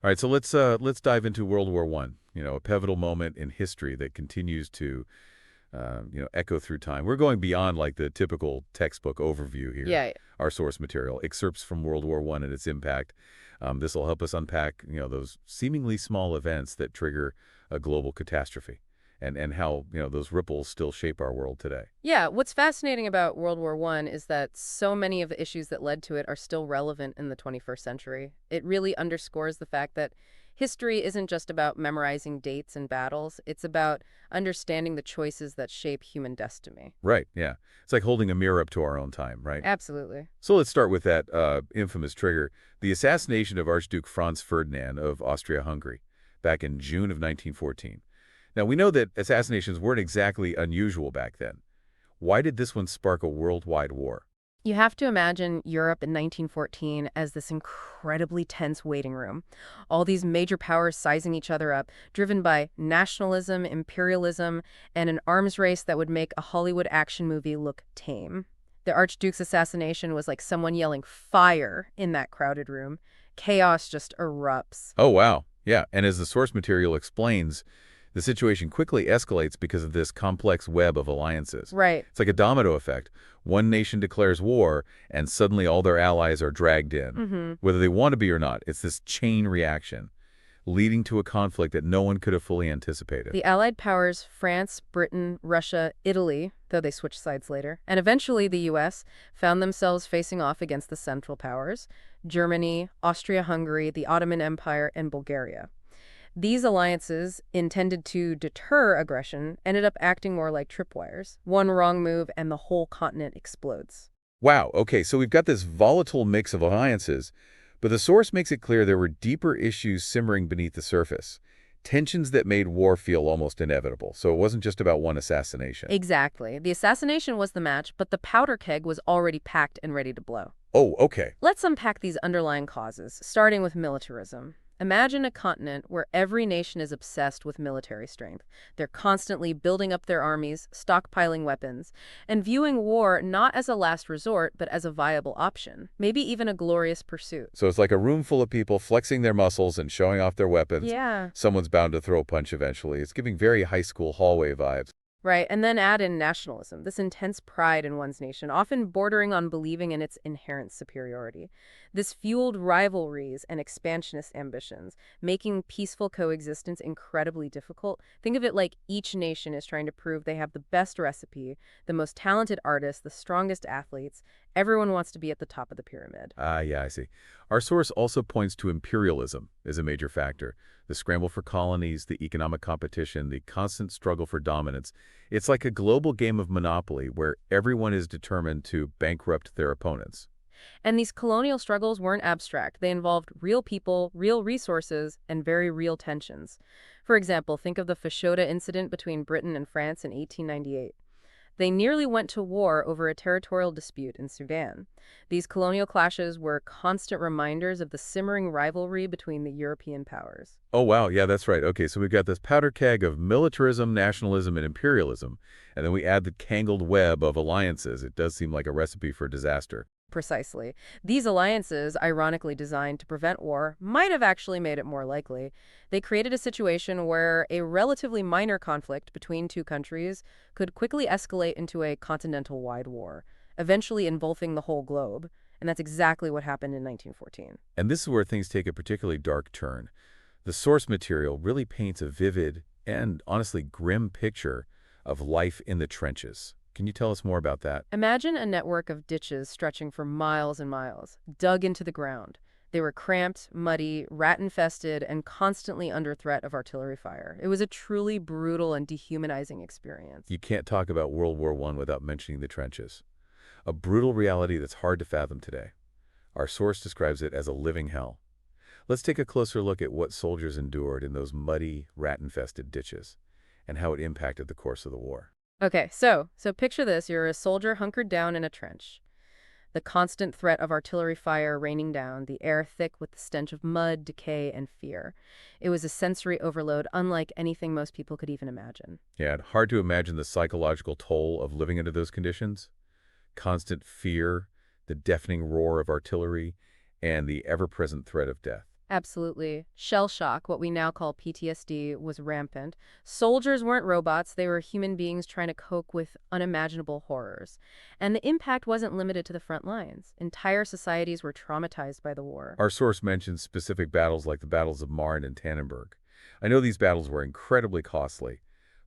All right, so let's dive into World War One. A pivotal moment in history that continues to echo through time. We're going beyond like the typical textbook overview here. Yeah. Our source material, excerpts from World War One and its impact. This will help us unpack those seemingly small events that trigger a global catastrophe, and how those ripples still shape our world today. Yeah, what's fascinating about World War One is that so many of the issues that led to it are still relevant in the 21st century. It really underscores the fact that history isn't just about memorizing dates and battles, it's about understanding the choices that shape human destiny. Right? Yeah, it's like holding a mirror up to our own time, right? Absolutely. So let's start with that infamous trigger, the assassination of Archduke Franz Ferdinand of Austria-Hungary back in June of 1914. Now, we know that assassinations weren't exactly unusual back then. Why did this one spark a worldwide war? You have to imagine Europe in 1914 as this incredibly tense waiting room. All these major powers sizing each other up, driven by nationalism, imperialism, and an arms race that would make a Hollywood action movie look tame. The Archduke's assassination was like someone yelling fire in that crowded room. Chaos just erupts. Oh, wow. Yeah, and as the source material explains, the situation quickly escalates because of this complex web of alliances. Right. It's like a domino effect. One nation declares war, and suddenly all their allies are dragged in. Mm-hmm. Whether they want to be or not, it's this chain reaction, leading to a conflict that no one could have fully anticipated. The Allied powers, France, Britain, Russia, Italy, though they switched sides later, and eventually the U.S., found themselves facing off against the Central Powers, Germany, Austria-Hungary, the Ottoman Empire, and Bulgaria. These alliances, intended to deter aggression, ended up acting more like tripwires. One wrong move and the whole continent explodes. Wow, okay, so we've got this volatile mix of alliances, but the source makes it clear there were deeper issues simmering beneath the surface. Tensions that made war feel almost inevitable, so it wasn't just about one assassination. Exactly. The assassination was the match, but the powder keg was already packed and ready to blow. Oh, okay. Let's unpack these underlying causes, starting with militarism. Imagine a continent where every nation is obsessed with military strength. They're constantly building up their armies, stockpiling weapons, and viewing war not as a last resort, but as a viable option, maybe even a glorious pursuit. So it's like a room full of people flexing their muscles and showing off their weapons. Yeah. Someone's bound to throw a punch eventually. It's giving very high school hallway vibes. Right, and then add in nationalism, this intense pride in one's nation, often bordering on believing in its inherent superiority. This fueled rivalries and expansionist ambitions, making peaceful coexistence incredibly difficult. Think of it like each nation is trying to prove they have the best recipe, the most talented artists, the strongest athletes. Everyone wants to be at the top of the pyramid. Ah, yeah, I see. Our source also points to imperialism as a major factor. The scramble for colonies, the economic competition, the constant struggle for dominance. It's like a global game of Monopoly where everyone is determined to bankrupt their opponents. And these colonial struggles weren't abstract. They involved real people, real resources, and very real tensions. For example, think of the Fashoda incident between Britain and France in 1898. They nearly went to war over a territorial dispute in Sudan. These colonial clashes were constant reminders of the simmering rivalry between the European powers. Oh, wow. Yeah, that's right. Okay, so we've got this powder keg of militarism, nationalism, and imperialism. And then we add the tangled web of alliances. It does seem like a recipe for disaster. Precisely. These alliances, ironically designed to prevent war, might have actually made it more likely. They created a situation where a relatively minor conflict between two countries could quickly escalate into a continental-wide war, eventually engulfing the whole globe. And that's exactly what happened in 1914. And this is where things take a particularly dark turn. The source material really paints a vivid and honestly grim picture of life in the trenches. Can you tell us more about that? Imagine a network of ditches stretching for miles and miles, dug into the ground. They were cramped, muddy, rat-infested, and constantly under threat of artillery fire. It was a truly brutal and dehumanizing experience. You can't talk about World War I without mentioning the trenches. A brutal reality that's hard to fathom today. Our source describes it as a living hell. Let's take a closer look at what soldiers endured in those muddy, rat-infested ditches and how it impacted the course of the war. Okay, so picture this. You're a soldier hunkered down in a trench. The constant threat of artillery fire raining down, the air thick with the stench of mud, decay, and fear. It was a sensory overload unlike anything most people could even imagine. Yeah, hard to imagine the psychological toll of living under those conditions. Constant fear, the deafening roar of artillery, and the ever-present threat of death. Absolutely. Shell shock, what we now call PTSD, was rampant. Soldiers weren't robots, they were human beings trying to cope with unimaginable horrors. And the impact wasn't limited to the front lines. Entire societies were traumatized by the war. Our source mentions specific battles like the battles of Marne and Tannenberg. I know these battles were incredibly costly,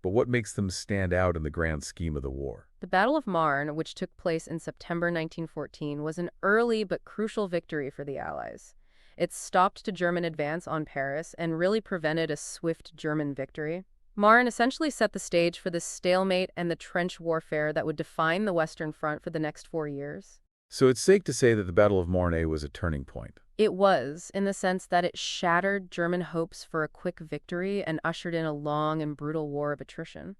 but what makes them stand out in the grand scheme of the war? The Battle of Marne, which took place in September 1914, was an early but crucial victory for the Allies. It stopped a German advance on Paris and really prevented a swift German victory. Marne essentially set the stage for the stalemate and the trench warfare that would define the Western Front for the next 4 years. So it's safe to say that the Battle of Marne was a turning point. It was, in the sense that it shattered German hopes for a quick victory and ushered in a long and brutal war of attrition.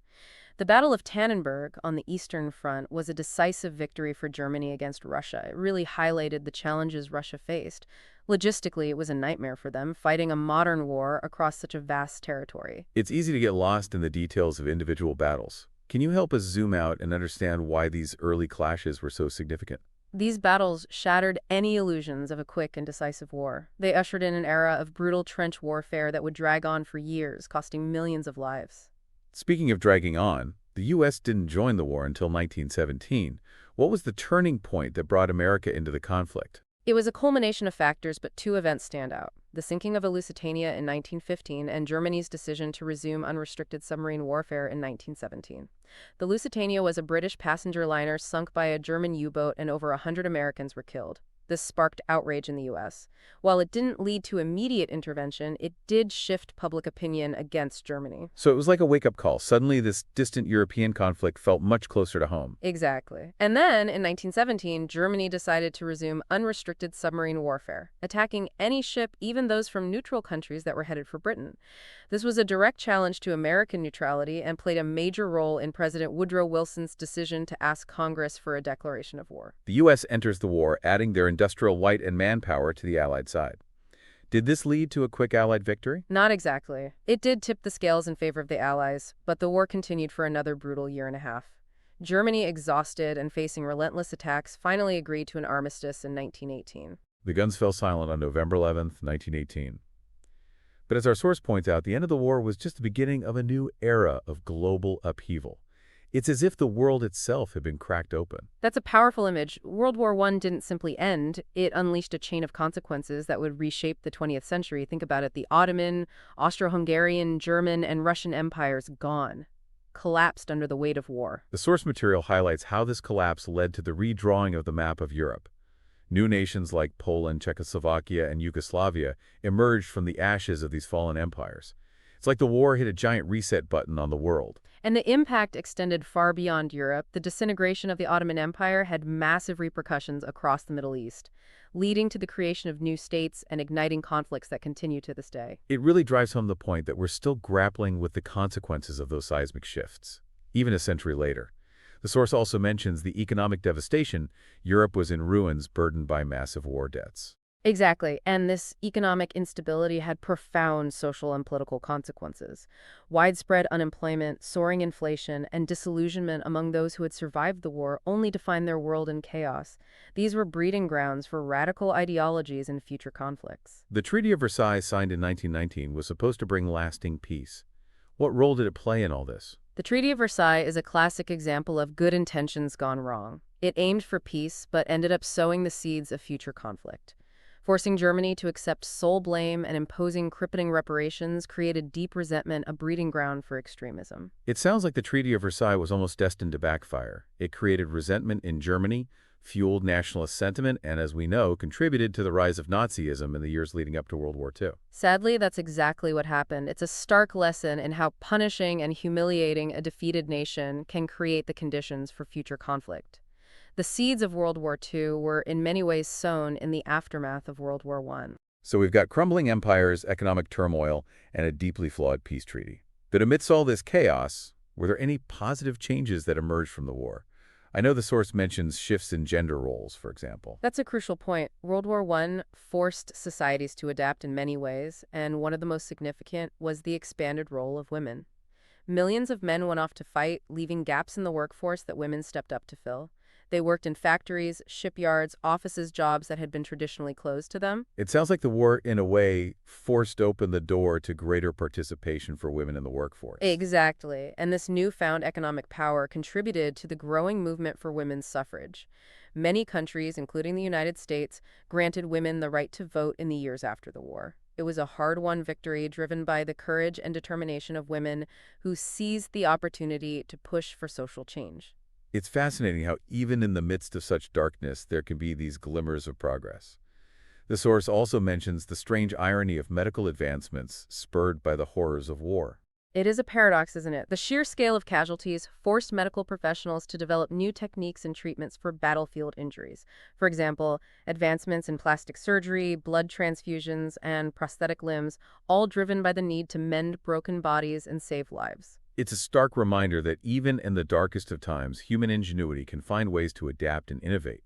The Battle of Tannenberg on the Eastern Front was a decisive victory for Germany against Russia. It really highlighted the challenges Russia faced. Logistically, it was a nightmare for them, fighting a modern war across such a vast territory. It's easy to get lost in the details of individual battles. Can you help us zoom out and understand why these early clashes were so significant? These battles shattered any illusions of a quick and decisive war. They ushered in an era of brutal trench warfare that would drag on for years, costing millions of lives. Speaking of dragging on, the U.S. didn't join the war until 1917. What was the turning point that brought America into the conflict? It was a culmination of factors, but two events stand out. The sinking of Lusitania in 1915 and Germany's decision to resume unrestricted submarine warfare in 1917. The Lusitania was a British passenger liner sunk by a German U-boat and over 100 Americans were killed. This sparked outrage in the U.S. While it didn't lead to immediate intervention, it did shift public opinion against Germany. So it was like a wake-up call. Suddenly, this distant European conflict felt much closer to home. Exactly. And then, in 1917, Germany decided to resume unrestricted submarine warfare, attacking any ship, even those from neutral countries that were headed for Britain. This was a direct challenge to American neutrality and played a major role in President Woodrow Wilson's decision to ask Congress for a declaration of war. The U.S. enters the war, adding their industrial might and manpower to the Allied side. Did this lead to a quick Allied victory? Not exactly. It did tip the scales in favor of the Allies, but the war continued for another brutal year and a half. Germany, exhausted and facing relentless attacks, finally agreed to an armistice in 1918. The guns fell silent on November 11, 1918. But as our source points out, the end of the war was just the beginning of a new era of global upheaval. It's as if the world itself had been cracked open. That's a powerful image. World War I didn't simply end. It unleashed a chain of consequences that would reshape the 20th century. Think about it. The Ottoman, Austro-Hungarian, German, and Russian empires gone, collapsed under the weight of war. The source material highlights how this collapse led to the redrawing of the map of Europe. New nations like Poland, Czechoslovakia, and Yugoslavia emerged from the ashes of these fallen empires. It's like the war hit a giant reset button on the world. And the impact extended far beyond Europe. The disintegration of the Ottoman Empire had massive repercussions across the Middle East, leading to the creation of new states and igniting conflicts that continue to this day. It really drives home the point that we're still grappling with the consequences of those seismic shifts, even a century later. The source also mentions the economic devastation. Europe was in ruins, burdened by massive war debts. Exactly, and this economic instability had profound social and political consequences. Widespread unemployment, soaring inflation, and disillusionment among those who had survived the war only defined their world in chaos. These were breeding grounds for radical ideologies and future conflicts. The Treaty of Versailles, signed in 1919, was supposed to bring lasting peace. What role did it play in all this? The Treaty of Versailles is a classic example of good intentions gone wrong. It aimed for peace, but ended up sowing the seeds of future conflict. Forcing Germany to accept sole blame and imposing crippling reparations created deep resentment, a breeding ground for extremism. It sounds like the Treaty of Versailles was almost destined to backfire. It created resentment in Germany, fueled nationalist sentiment, and, as we know, contributed to the rise of Nazism in the years leading up to World War II. Sadly, that's exactly what happened. It's a stark lesson in how punishing and humiliating a defeated nation can create the conditions for future conflict. The seeds of World War II were in many ways sown in the aftermath of World War I. So we've got crumbling empires, economic turmoil, and a deeply flawed peace treaty. But amidst all this chaos, were there any positive changes that emerged from the war? I know the source mentions shifts in gender roles, for example. That's a crucial point. World War I forced societies to adapt in many ways, and one of the most significant was the expanded role of women. Millions of men went off to fight, leaving gaps in the workforce that women stepped up to fill. They worked in factories, shipyards, offices, jobs that had been traditionally closed to them. It sounds like the war, in a way, forced open the door to greater participation for women in the workforce. Exactly. And this newfound economic power contributed to the growing movement for women's suffrage. Many countries, including the United States, granted women the right to vote in the years after the war. It was a hard-won victory driven by the courage and determination of women who seized the opportunity to push for social change. It's fascinating how even in the midst of such darkness, there can be these glimmers of progress. The source also mentions the strange irony of medical advancements spurred by the horrors of war. It is a paradox, isn't it? The sheer scale of casualties forced medical professionals to develop new techniques and treatments for battlefield injuries. For example, advancements in plastic surgery, blood transfusions, and prosthetic limbs, all driven by the need to mend broken bodies and save lives. It's a stark reminder that even in the darkest of times, human ingenuity can find ways to adapt and innovate.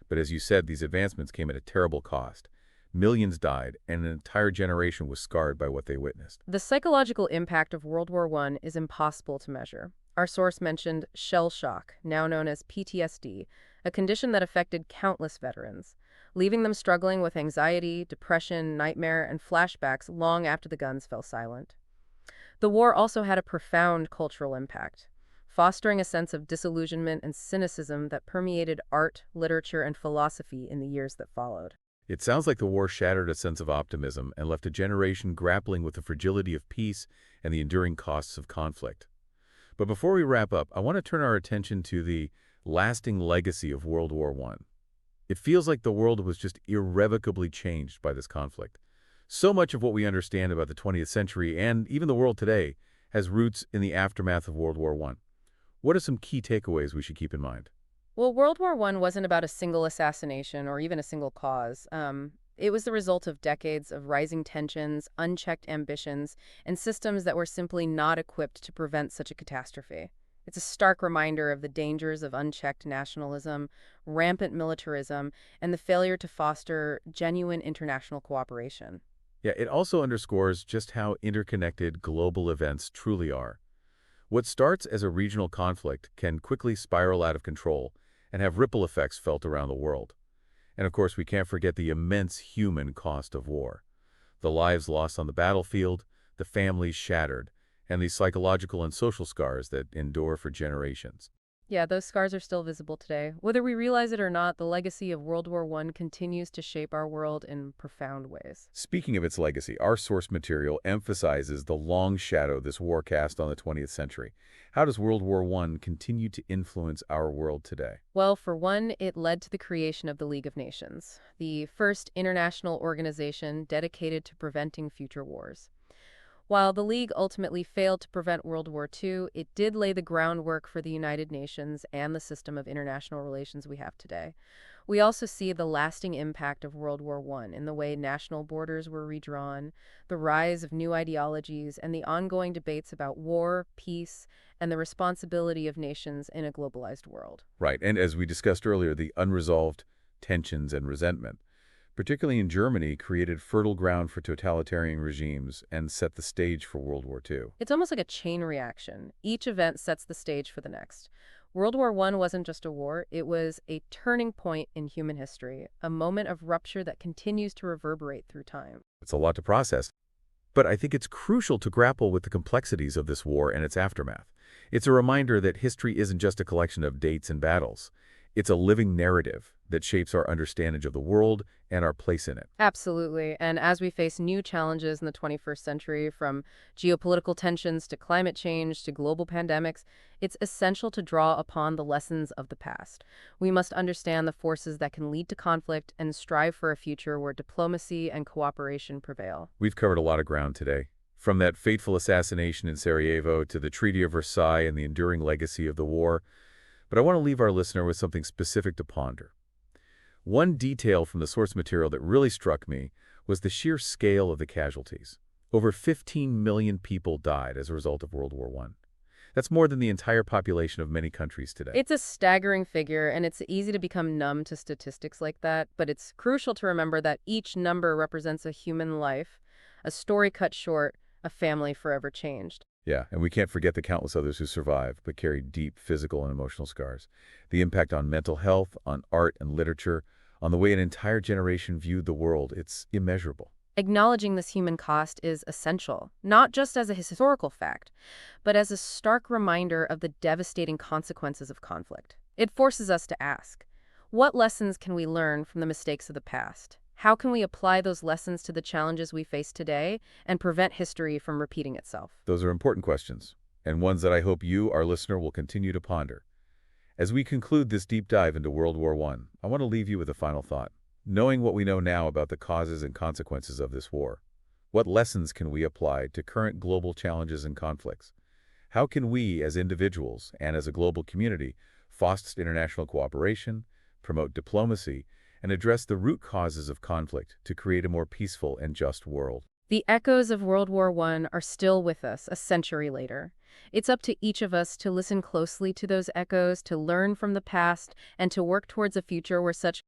But as you said, these advancements came at a terrible cost. Millions died, and an entire generation was scarred by what they witnessed. The psychological impact of World War I is impossible to measure. Our source mentioned shell shock, now known as PTSD, a condition that affected countless veterans, leaving them struggling with anxiety, depression, nightmare, and flashbacks long after the guns fell silent. The war also had a profound cultural impact, fostering a sense of disillusionment and cynicism that permeated art, literature, and philosophy in the years that followed. It sounds like the war shattered a sense of optimism and left a generation grappling with the fragility of peace and the enduring costs of conflict. But before we wrap up, I want to turn our attention to the lasting legacy of World War I. It feels like the world was just irrevocably changed by this conflict. So much of what we understand about the 20th century and even the world today has roots in the aftermath of World War I. What are some key takeaways we should keep in mind? Well, World War I wasn't about a single assassination or even a single cause. It was the result of decades of rising tensions, unchecked ambitions, and systems that were simply not equipped to prevent such a catastrophe. It's a stark reminder of the dangers of unchecked nationalism, rampant militarism, and the failure to foster genuine international cooperation. Yeah, it also underscores just how interconnected global events truly are. What starts as a regional conflict can quickly spiral out of control and have ripple effects felt around the world. And of course, we can't forget the immense human cost of war. The lives lost on the battlefield, the families shattered, and the psychological and social scars that endure for generations. Yeah, those scars are still visible today. Whether we realize it or not, the legacy of World War I continues to shape our world in profound ways. Speaking of its legacy, our source material emphasizes the long shadow this war cast on the 20th century. How does World War I continue to influence our world today? Well, for one, it led to the creation of the League of Nations, the first international organization dedicated to preventing future wars. While the League ultimately failed to prevent World War II, it did lay the groundwork for the United Nations and the system of international relations we have today. We also see the lasting impact of World War I in the way national borders were redrawn, the rise of new ideologies, and the ongoing debates about war, peace, and the responsibility of nations in a globalized world. Right, and as we discussed earlier, the unresolved tensions and resentment, particularly in Germany, created fertile ground for totalitarian regimes and set the stage for World War II. It's almost like a chain reaction. Each event sets the stage for the next. World War I wasn't just a war, it was a turning point in human history, a moment of rupture that continues to reverberate through time. It's a lot to process, but I think it's crucial to grapple with the complexities of this war and its aftermath. It's a reminder that history isn't just a collection of dates and battles. It's a living narrative that shapes our understanding of the world and our place in it. Absolutely. And as we face new challenges in the 21st century, from geopolitical tensions to climate change to global pandemics, it's essential to draw upon the lessons of the past. We must understand the forces that can lead to conflict and strive for a future where diplomacy and cooperation prevail. We've covered a lot of ground today, from that fateful assassination in Sarajevo to the Treaty of Versailles and the enduring legacy of the war. But I want to leave our listener with something specific to ponder. One detail from the source material that really struck me was the sheer scale of the casualties. Over 15 million people died as a result of World War I. That's more than the entire population of many countries today. It's a staggering figure, and it's easy to become numb to statistics like that, but it's crucial to remember that each number represents a human life, a story cut short, a family forever changed. Yeah, and we can't forget the countless others who survived but carried deep physical and emotional scars. The impact on mental health, on art and literature, on the way an entire generation viewed the world, it's immeasurable. Acknowledging this human cost is essential, not just as a historical fact, but as a stark reminder of the devastating consequences of conflict. It forces us to ask, what lessons can we learn from the mistakes of the past? How can we apply those lessons to the challenges we face today and prevent history from repeating itself? Those are important questions, and ones that I hope you, our listener, will continue to ponder. As we conclude this deep dive into World War I want to leave you with a final thought. Knowing what we know now about the causes and consequences of this war, what lessons can we apply to current global challenges and conflicts? How can we, as individuals and as a global community, foster international cooperation, promote diplomacy, and address the root causes of conflict to create a more peaceful and just world? The echoes of World War I are still with us a century later. It's up to each of us to listen closely to those echoes, to learn from the past, and to work towards a future where such